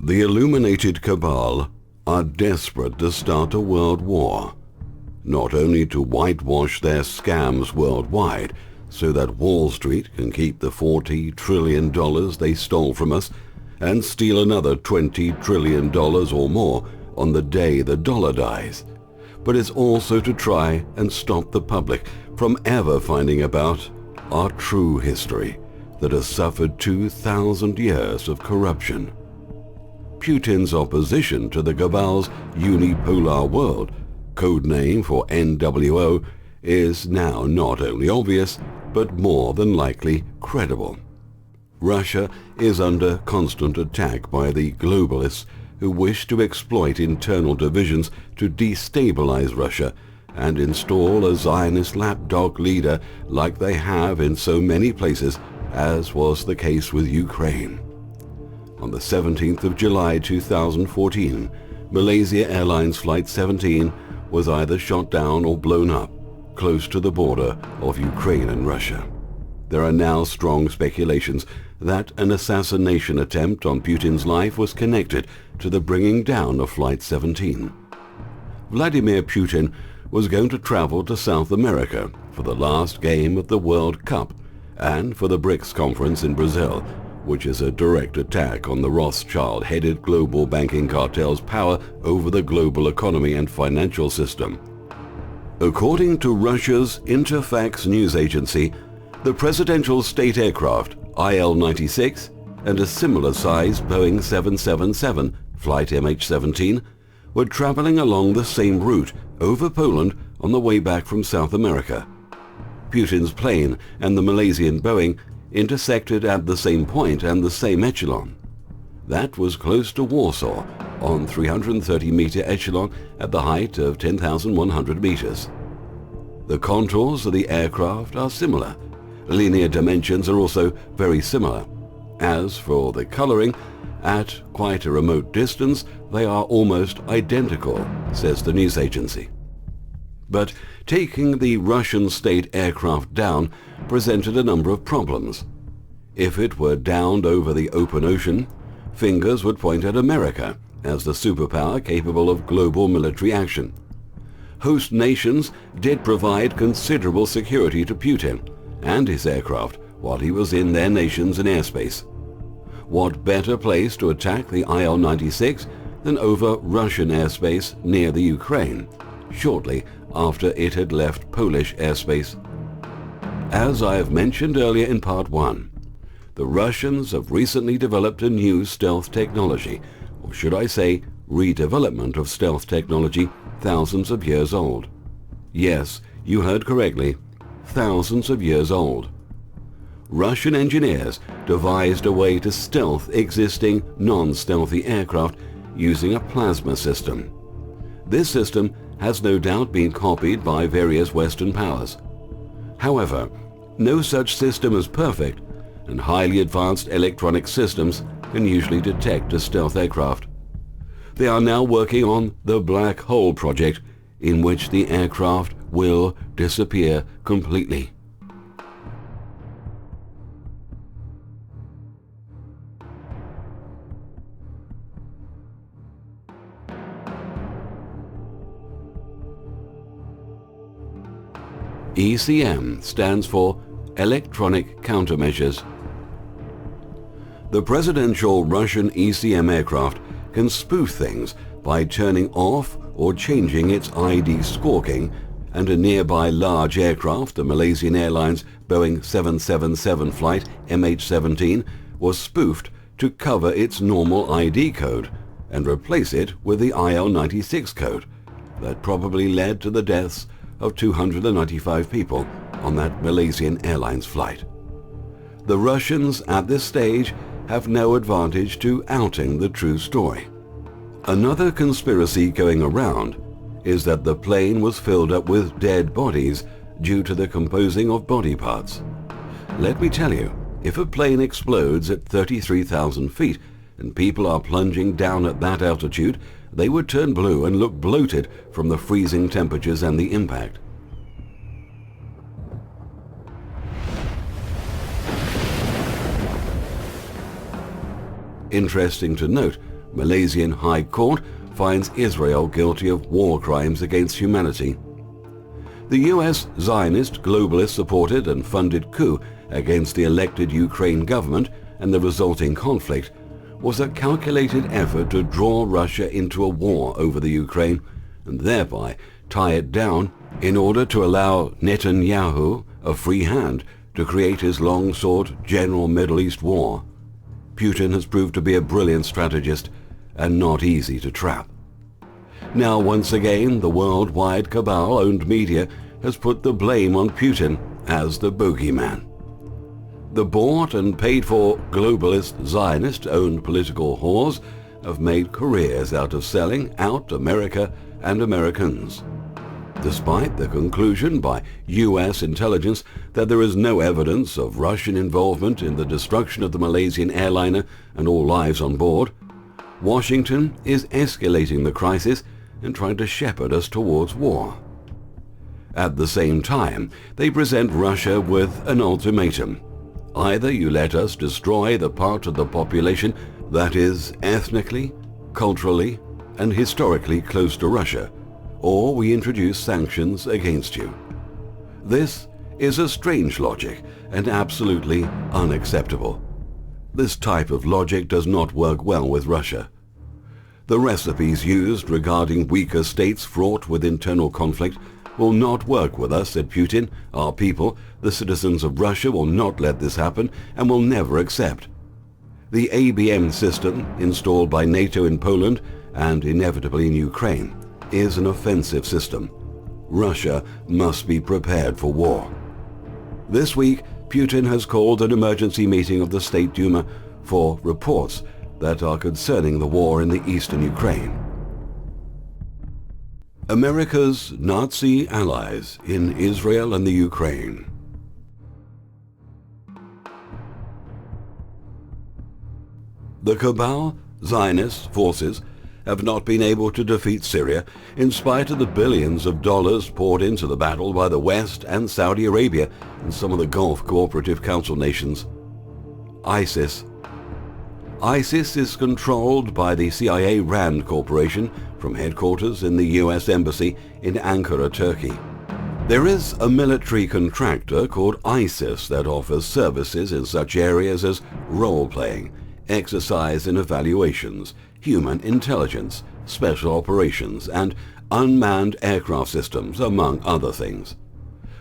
The illuminated cabal are desperate to start a world war, not only to whitewash their scams worldwide so that Wall Street can keep the $40 trillion they stole from us and steal another $20 trillion or more on the day the dollar dies, but it's also to try and stop the public from ever finding about our true history that has suffered 2,000 years of corruption. Putin's opposition to the cabal's unipolar world, code name for NWO, is now not only obvious, but more than likely credible. Russia is under constant attack by the globalists who wish to exploit internal divisions to destabilize Russia and install a Zionist lapdog leader like they have in so many places, as was the case with Ukraine. On the 17th of July 2014, Malaysia Airlines Flight 17 was either shot down or blown up close to the border of Ukraine and Russia. There are now strong speculations that an assassination attempt on Putin's life was connected to the bringing down of Flight 17. Vladimir Putin was going to travel to South America for the last game of the World Cup and for the BRICS conference in Brazil, which is a direct attack on the Rothschild-headed global banking cartel's power over the global economy and financial system. According to Russia's Interfax news agency, the presidential state aircraft IL-96 and a similar-sized Boeing 777 flight MH17 were traveling along the same route over Poland on the way back from South America. Putin's plane and the Malaysian Boeing intersected at the same point and the same echelon. That was close to Warsaw on 330-meter echelon at the height of 10,100 meters. The contours of the aircraft are similar. Linear dimensions are also very similar. As for the coloring, at quite a remote distance, they are almost identical, says the news agency. But taking the Russian state aircraft down presented a number of problems. If it were downed over the open ocean, fingers would point at America as the superpower capable of global military action. Host nations did provide considerable security to Putin and his aircraft while he was in their nations in airspace. What better place to attack the IL-96 than over Russian airspace near the Ukraine, shortly after it had left Polish airspace? As I have mentioned earlier in Part 1, the Russians have recently developed a new stealth technology, or should I say, redevelopment of stealth technology thousands of years old. Yes, you heard correctly, thousands of years old. Russian engineers devised a way to stealth existing non-stealthy aircraft using a plasma system. This system has no doubt been copied by various Western powers. However, no such system is perfect, and highly advanced electronic systems can usually detect a stealth aircraft. They are now working on the Black Hole project, in which the aircraft will disappear completely. ECM stands for Electronic Countermeasures. The presidential Russian ECM aircraft can spoof things by turning off or changing its ID squawking, and a nearby large aircraft, the Malaysian Airlines Boeing 777 flight MH17, was spoofed to cover its normal ID code and replace it with the IL-96 code. That probably led to the deaths of 295 people on that Malaysian Airlines flight. The Russians at this stage have no advantage to outing the true story. Another conspiracy going around is that the plane was filled up with dead bodies due to the composing of body parts. Let me tell you, if a plane explodes at 33,000 feet and people are plunging down at that altitude, they would turn blue and look bloated from the freezing temperatures and the impact. Interesting to note, Malaysian High Court finds Israel guilty of war crimes against humanity. The US Zionist globalist-supported and funded coup against the elected Ukraine government and the resulting conflict was a calculated effort to draw Russia into a war over the Ukraine and thereby tie it down in order to allow Netanyahu a free hand to create his long-sought general Middle East war. Putin has proved to be a brilliant strategist and not easy to trap. Now once again, the worldwide cabal-owned media has put the blame on Putin as the bogeyman. The bought and paid for globalist Zionist-owned political whores have made careers out of selling out America and Americans. Despite the conclusion by US intelligence that there is no evidence of Russian involvement in the destruction of the Malaysian airliner and all lives on board, Washington is escalating the crisis and trying to shepherd us towards war. At the same time, they present Russia with an ultimatum. Either you let us destroy the part of the population that is ethnically, culturally, and historically close to Russia, or we introduce sanctions against you. This is a strange logic and absolutely unacceptable. This type of logic does not work well with Russia. The recipes used regarding weaker states fraught with internal conflict will not work with us, said Putin. Our people, the citizens of Russia, will not let this happen and will never accept. The ABM system, installed by NATO in Poland and inevitably in Ukraine, is an offensive system. Russia must be prepared for war. This week, Putin has called an emergency meeting of the State Duma for reports that are concerning the war in the eastern Ukraine. America's Nazi allies in Israel and the Ukraine. The cabal Zionist forces have not been able to defeat Syria in spite of the billions of dollars poured into the battle by the West and Saudi Arabia and some of the Gulf Cooperative Council nations. ISIS is controlled by the CIA RAND Corporation from headquarters in the US Embassy in Ankara, Turkey. There is a military contractor called ISIS that offers services in such areas as role-playing, exercise and evaluations, human intelligence, special operations, and unmanned aircraft systems, among other things.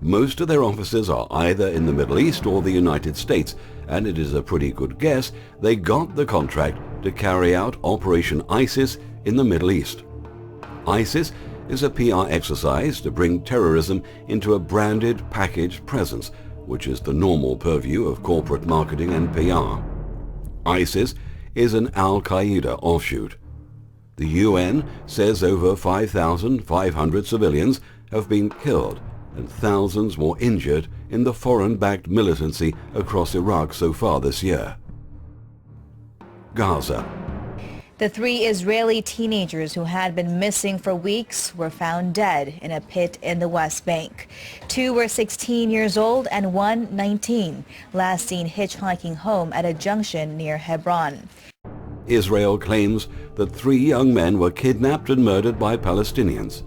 Most of their offices are either in the Middle East or the United States, and it is a pretty good guess they got the contract to carry out Operation ISIS in the Middle East. ISIS is a PR exercise to bring terrorism into a branded packaged presence, which is the normal purview of corporate marketing and PR. ISIS is an Al-Qaeda offshoot. The UN says over 5,500 civilians have been killed and thousands more injured in the foreign-backed militancy across Iraq so far this year. Gaza. The 3 Israeli teenagers who had been missing for weeks were found dead in a pit in the West Bank. 2 were 16 years old and 1 19, last seen hitchhiking home at a junction near Hebron. Israel claims that 3 young men were kidnapped and murdered by Palestinians.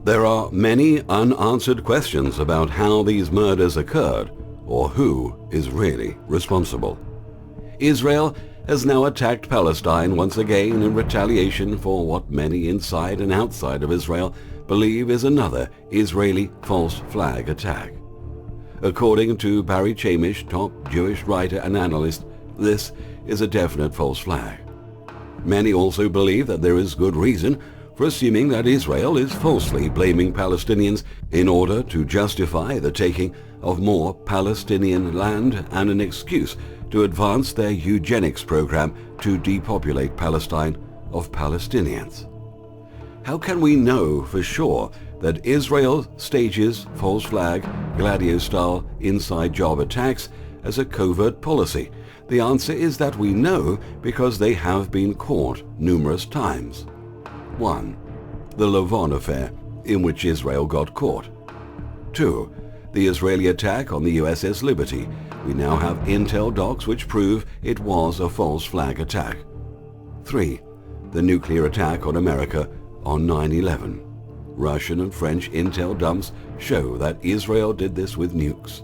There are many unanswered questions about how these murders occurred or who is really responsible. Israel has now attacked Palestine once again in retaliation for what many inside and outside of Israel believe is another Israeli false flag attack. According to Barry Chamish, top Jewish writer and analyst, this is a definite false flag. Many also believe that there is good reason for assuming that Israel is falsely blaming Palestinians in order to justify the taking of more Palestinian land and an excuse to advance their eugenics program to depopulate Palestine of Palestinians. How can we know for sure that Israel stages false flag, Gladio-style inside job attacks as a covert policy? The answer is that we know because they have been caught numerous times. 1. The Lavon affair, in which Israel got caught. 2. The Israeli attack on the USS Liberty. We now have intel docs which prove it was a false flag attack. 3. the nuclear attack on America on 9/11. Russian and French intel dumps show that Israel did this with nukes.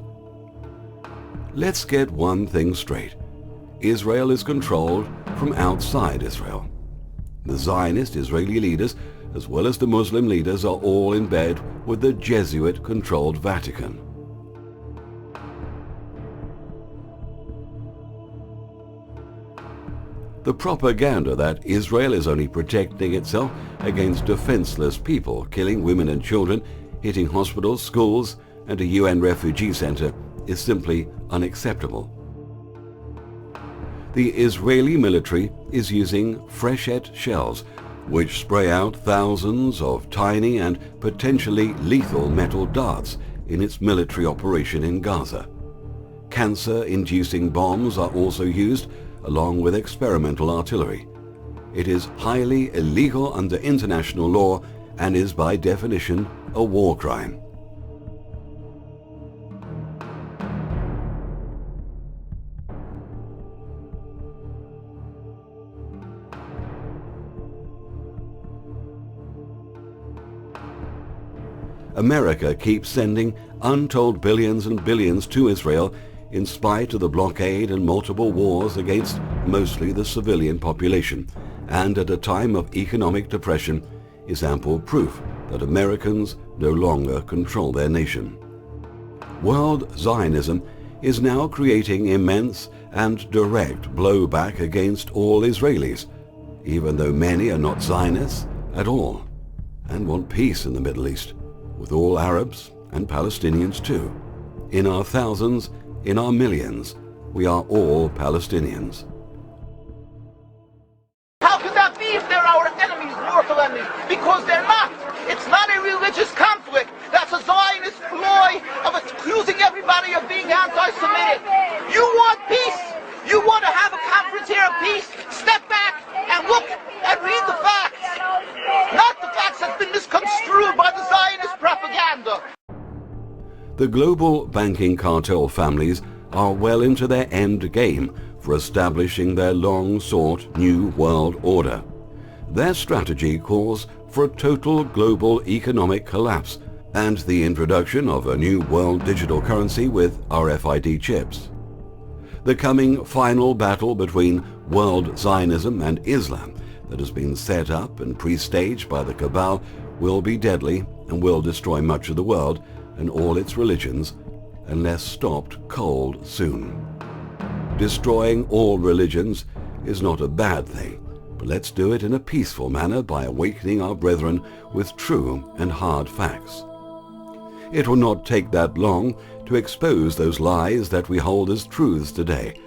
Let's get one thing straight. Israel is controlled from outside Israel. The Zionist Israeli leaders, as well as the Muslim leaders, are all in bed with the Jesuit-controlled Vatican. The propaganda that Israel is only protecting itself against defenseless people, killing women and children, hitting hospitals, schools, and a UN refugee center is simply unacceptable. The Israeli military is using freshet shells, which spray out thousands of tiny and potentially lethal metal darts in its military operation in Gaza. Cancer-inducing bombs are also used, along with experimental artillery. It is highly illegal under international law and is by definition a war crime. America keeps sending untold billions and billions to Israel in spite of the blockade and multiple wars against mostly the civilian population, and at a time of economic depression is ample proof that Americans no longer control their nation. World Zionism is now creating immense and direct blowback against all Israelis, even though many are not Zionists at all and want peace in the Middle East, with all Arabs and Palestinians too. In our thousands, in our millions, we are all Palestinians. How could that be if they're our enemies, mortal enemies? Because they're not. It's not a religious conflict. That's a Zionist ploy of accusing everybody of being anti-Semitic. You want peace? You want to have a conference here of peace? Step back and look and read the facts. Not the facts that's been misconstrued by the Zionist propaganda. The global banking cartel families are well into their end game for establishing their long-sought New World Order. Their strategy calls for a total global economic collapse and the introduction of a new world digital currency with RFID chips. The coming final battle between world Zionism and Islam that has been set up and pre-staged by the cabal will be deadly and will destroy much of the world and all its religions unless stopped cold soon. Destroying all religions is not a bad thing, but let's do it in a peaceful manner by awakening our brethren with true and hard facts. It will not take that long to expose those lies that we hold as truths today.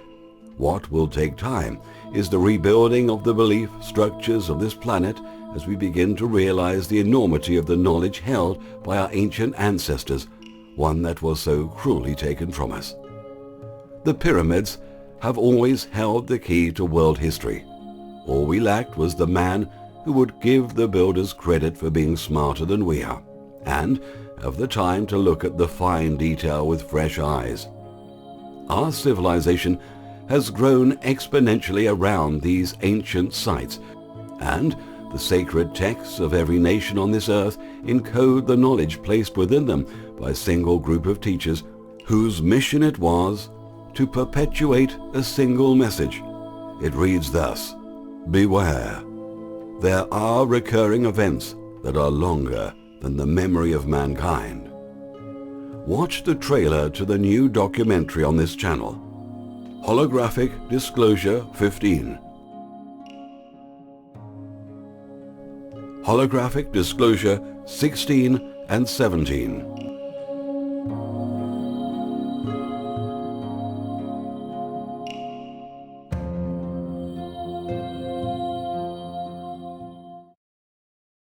What will take time is the rebuilding of the belief structures of this planet as we begin to realize the enormity of the knowledge held by our ancient ancestors, one that was so cruelly taken from us. The pyramids have always held the key to world history. All we lacked was the man who would give the builders credit for being smarter than we are, and have the time to look at the fine detail with fresh eyes. Our civilization has grown exponentially around these ancient sites, and the sacred texts of every nation on this earth encode the knowledge placed within them by a single group of teachers whose mission it was to perpetuate a single message. It reads thus: beware. There are recurring events that are longer than the memory of mankind. Watch the trailer to the new documentary on this channel, Holographic Disclosure 15. Holographic Disclosure 16 and 17.